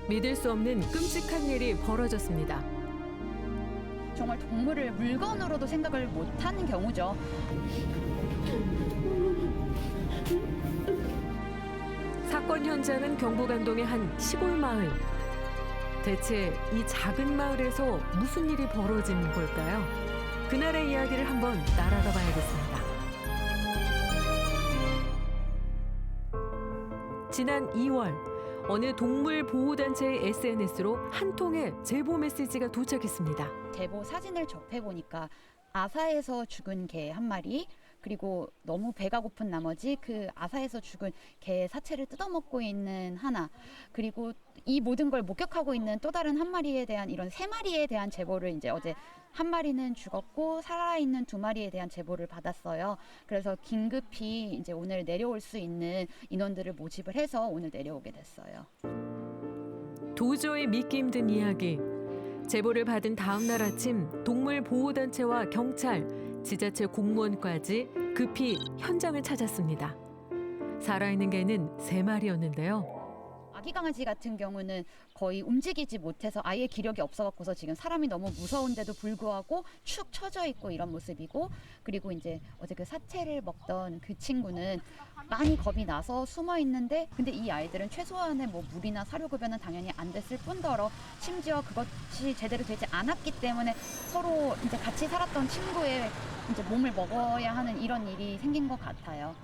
믿을 수 없는 끔찍한 일이 벌어졌습니다. 정말 동물을 물건으로도 생각을 못하는 경우죠. 사건 현장은 경북 안동의 한 시골 마을. 대체 이 작은 마을에서 무슨 일이 벌어진 걸까요? 그날의 이야기를 한번 날아가 봐야겠습니다. 지난 2월 어느 동물 보호단체의 SNS로 한 통의 제보 메시지가 도착했습니다. 제보 사진을 접해보니까 아사에서 죽은 개 한 마리, 그리고 너무 배가 고픈 나머지 그 아사에서 죽은 개의 사체를 뜯어먹고 있는 하나, 그리고 이 모든 걸 목격하고 있는 또 다른 한 마리에 대한 이런 세 마리에 대한 제보를 이제 어제 한 마리는 죽었고 살아있는 두 마리에 대한 제보를 받았어요. 그래서 긴급히 이제 오늘 내려올 수 있는 인원들을 모집을 해서 오늘 내려오게 됐어요. 도저히 믿기 힘든 이야기. 제보를 받은 다음 날 아침 동물보호단체와 경찰, 지자체 공무원까지 급히 현장을 찾았습니다. 살아있는 개는 3마리였는데요. 아기 강아지 같은 경우는 거의 움직이지 못해서 아예 기력이 없어갖고서 지금 사람이 너무 무서운데도 불구하고 축 처져 있고 이런 모습이고, 그리고 이제 어제 그 사체를 먹던 그 친구는 많이 겁이 나서 숨어 있는데, 근데 이 아이들은 최소한의 뭐 물이나 사료급여는 당연히 안 됐을 뿐더러 심지어 그것이 제대로 되지 않았기 때문에 서로 이제 같이 살았던 친구의 이제 몸을 먹어야 하는 이런 일이 생긴 것 같아요.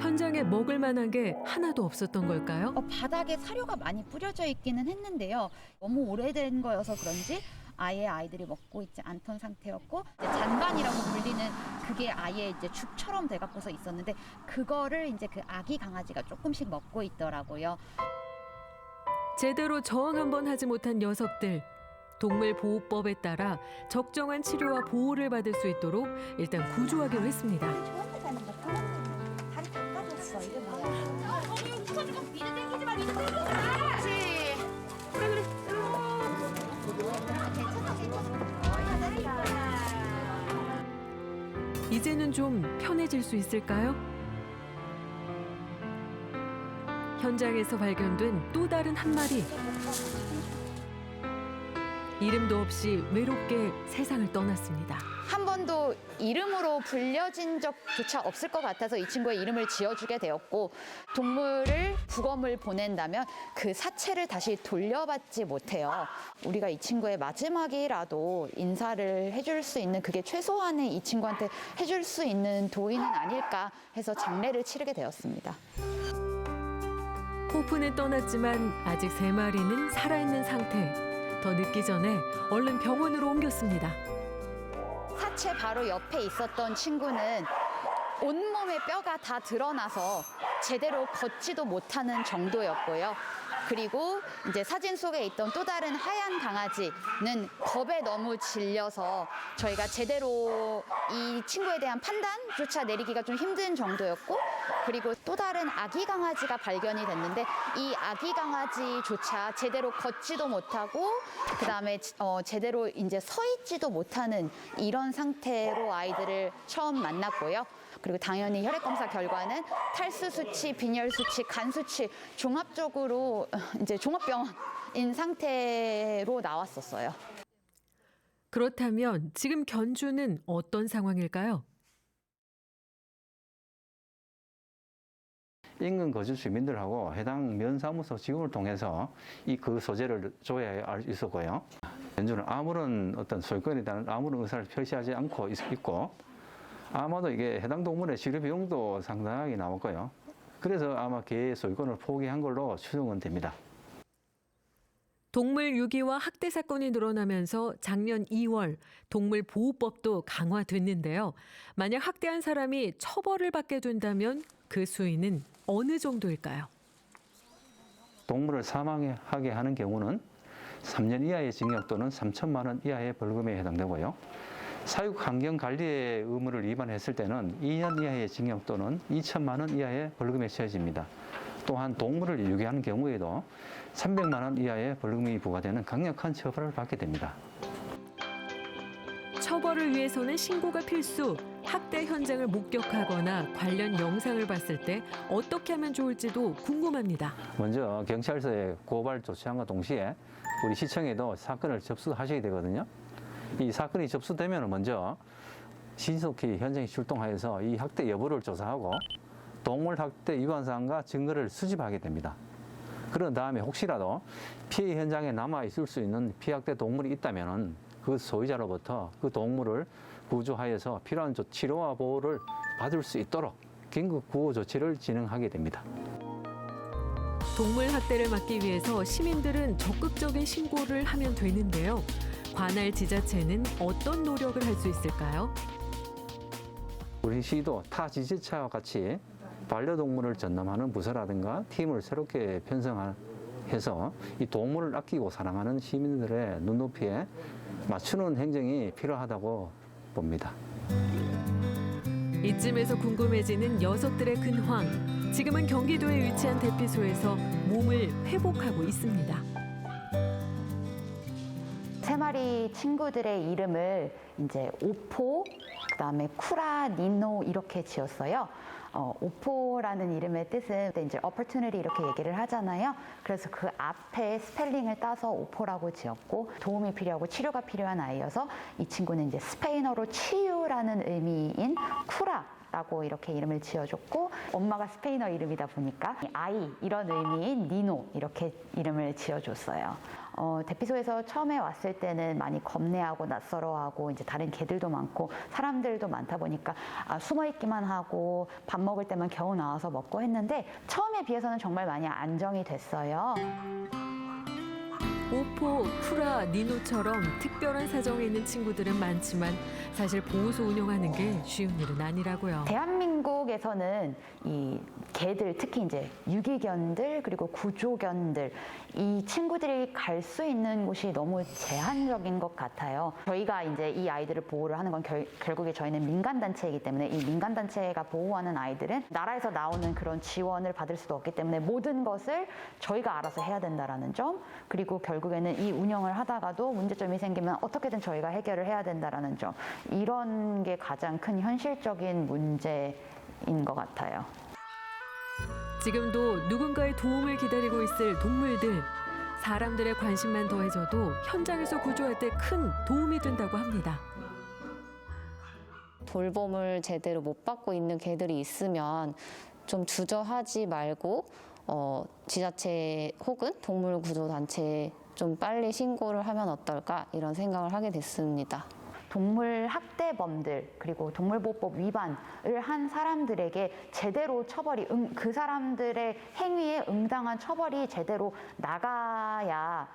현장에 먹을 만한 게 하나도 없었던 걸까요? 바닥에 사료가 많이 뿌려져 있기는 했는데요. 너무 오래된 거여서 그런지 아예 아이들이 먹고 있지 않던 상태였고, 이제 잔반이라고 불리는 그게 아예 이제 죽처럼 돼갖고서 있었는데 그거를 이제 그 아기 강아지가 조금씩 먹고 있더라고요. 제대로 저항 한번 하지 못한 녀석들. 동물보호법에 따라 적정한 치료와 보호를 받을 수 있도록 일단 구조하기로 했습니다. 이제는 좀 편해질 수 있을까요? 현장에서 발견된 또 다른 한 마리. 이름도 없이 외롭게 세상을 떠났습니다. 한 번도 이름으로 불려진 적조차 없을 것 같아서 이 친구의 이름을 지어주게 되었고, 동물을 부검을 보낸다면 그 사체를 다시 돌려받지 못해요. 우리가 이 친구의 마지막이라도 인사를 해줄 수 있는, 그게 최소한의 이 친구한테 해줄 수 있는 도의는 아닐까 해서 장례를 치르게 되었습니다. 호프는 떠났지만 아직 3마리는 살아있는 상태. 더 늦기 전에 얼른 병원으로 옮겼습니다. 사체 바로 옆에 있었던 친구는 온몸의 뼈가 다 드러나서 제대로 걷지도 못하는 정도였고요. 그리고 이제 사진 속에 있던 또 다른 하얀 강아지는 겁에 너무 질려서 저희가 제대로 이 친구에 대한 판단조차 내리기가 좀 힘든 정도였고, 그리고 또 다른 아기 강아지가 발견이 됐는데 이 아기 강아지조차 제대로 걷지도 못하고 그다음에 제대로 이제 서 있지도 못하는 이런 상태로 아이들을 처음 만났고요. 그리고 당연히 혈액 검사 결과는 탈수 수치, 빈혈 수치, 간 수치 종합적으로 이제 종합병원인 상태로 나왔었어요. 그렇다면 지금 견주는 어떤 상황일까요? 인근 거주 주민들하고 해당 면사무소 직원을 통해서 그 소재를 줘야 알 수 있었고요. 견주는 아무런 어떤 소유권에 대한 아무런 의사를 표시하지 않고 있고, 아마도 이게 해당 동물의 치료 비용도 상당하게 나왔고요. 그래서 아마 개의 소유권을 포기한 걸로 추정은 됩니다. 동물 유기와 학대 사건이 늘어나면서 작년 2월 동물보호법도 강화됐는데요. 만약 학대한 사람이 처벌을 받게 된다면 그 수위는 어느 정도일까요? 동물을 사망하게 하는 경우는 3년 이하의 징역 또는 3천만 원 이하의 벌금에 해당되고요. 사육 환경 관리의 의무를 위반했을 때는 2년 이하의 징역 또는 2천만 원 이하의 벌금에 처해집니다. 또한 동물을 유기하는 경우에도 300만 원 이하의 벌금이 부과되는 강력한 처벌을 받게 됩니다. 처벌을 위해서는 신고가 필수. 학대 현장을 목격하거나 관련 영상을 봤을 때 어떻게 하면 좋을지도 궁금합니다. 먼저 경찰서에 고발 조치함과 동시에 우리 시청에도 사건을 접수하셔야 되거든요. 이 사건이 접수되면 먼저 신속히 현장에 출동하여서 이 학대 여부를 조사하고 동물 학대 위반 사항과 증거를 수집하게 됩니다. 그런 다음에 혹시라도 피해 현장에 남아 있을 수 있는 피학대 동물이 있다면 그 소유자로부터 그 동물을 구조하여서 필요한 치료와 보호를 받을 수 있도록 긴급 구호 조치를 진행하게 됩니다. 동물 학대를 막기 위해서 시민들은 적극적인 신고를 하면 되는데요. 관할 지자체는 어떤 노력을 할 수 있을까요? 우리 시도 타 지자체와 같이 반려동물을 전담하는 부서라든가 팀을 새롭게 편성해서 이 동물을 아끼고 사랑하는 시민들의 눈높이에 맞추는 행정이 필요하다고 봅니다. 이쯤에서 궁금해지는 녀석들의 근황. 지금은 경기도에 위치한 대피소에서 몸을 회복하고 있습니다. 세 마리 친구들의 이름을 이제 오포, 그다음에 쿠라, 니노 이렇게 지었어요. 오포라는 이름의 뜻은 이제 opportunity 이렇게 얘기를 하잖아요. 그래서 그 앞에 스펠링을 따서 오포라고 지었고 도움이 필요하고 치료가 필요한 아이여서 이 친구는 이제 스페인어로 치유라는 의미인 쿠라라고 이렇게 이름을 지어줬고 엄마가 스페인어 이름이다 보니까 아이 이런 의미인 니노 이렇게 이름을 지어줬어요. 대피소에서 처음에 왔을 때는 많이 겁내하고 낯설어하고 이제 다른 개들도 많고 사람들도 많다 보니까 숨어 있기만 하고 밥 먹을 때만 겨우 나와서 먹고 했는데 처음에 비해서는 정말 많이 안정이 됐어요. 오포, 쿠라, 니노처럼 특별한 사정에 있는 친구들은 많지만 사실 보호소 운영하는 게 쉬운 일은 아니라고요. 대한민국에서는 이 개들, 특히 이제 유기견들 그리고 구조견들 이 친구들이 갈 수 있는 곳이 너무 제한적인 것 같아요. 저희가 이제 이 아이들을 보호를 하는 건 결국에 저희는 민간단체이기 때문에 이 민간단체가 보호하는 아이들은 나라에서 나오는 그런 지원을 받을 수도 없기 때문에 모든 것을 저희가 알아서 해야 된다라는 점, 그리고 결국에는 이 운영을 하다가도 문제점이 생기면 어떻게든 저희가 해결을 해야 된다라는 점, 이런 게 가장 큰 현실적인 문제인 것 같아요. 지금도 누군가의 도움을 기다리고 있을 동물들. 사람들의 관심만 더해져도 현장에서 구조할 때 큰 도움이 된다고 합니다. 돌봄을 제대로 못 받고 있는 개들이 있으면 좀 주저하지 말고 지자체 혹은 동물구조단체에 좀 빨리 신고를 하면 어떨까 이런 생각을 하게 됐습니다. 동물 학대범들 그리고 동물보호법 위반을 한 사람들에게 제대로 처벌이 그 사람들의 행위에 응당한 처벌이 제대로 나가야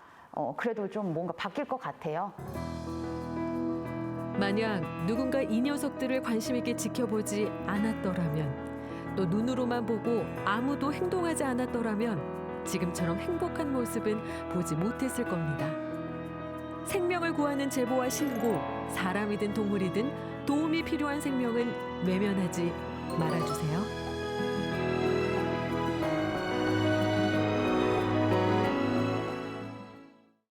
그래도 좀 뭔가 바뀔 것 같아요. 만약 누군가 이 녀석들을 관심 있게 지켜보지 않았더라면, 또 눈으로만 보고 아무도 행동하지 않았더라면 지금처럼 행복한 모습은 보지 못했을 겁니다. 생명을 구하는 제보와 신고, 사람이든 동물이든 도움이 필요한 생명은 외면하지 말아주세요.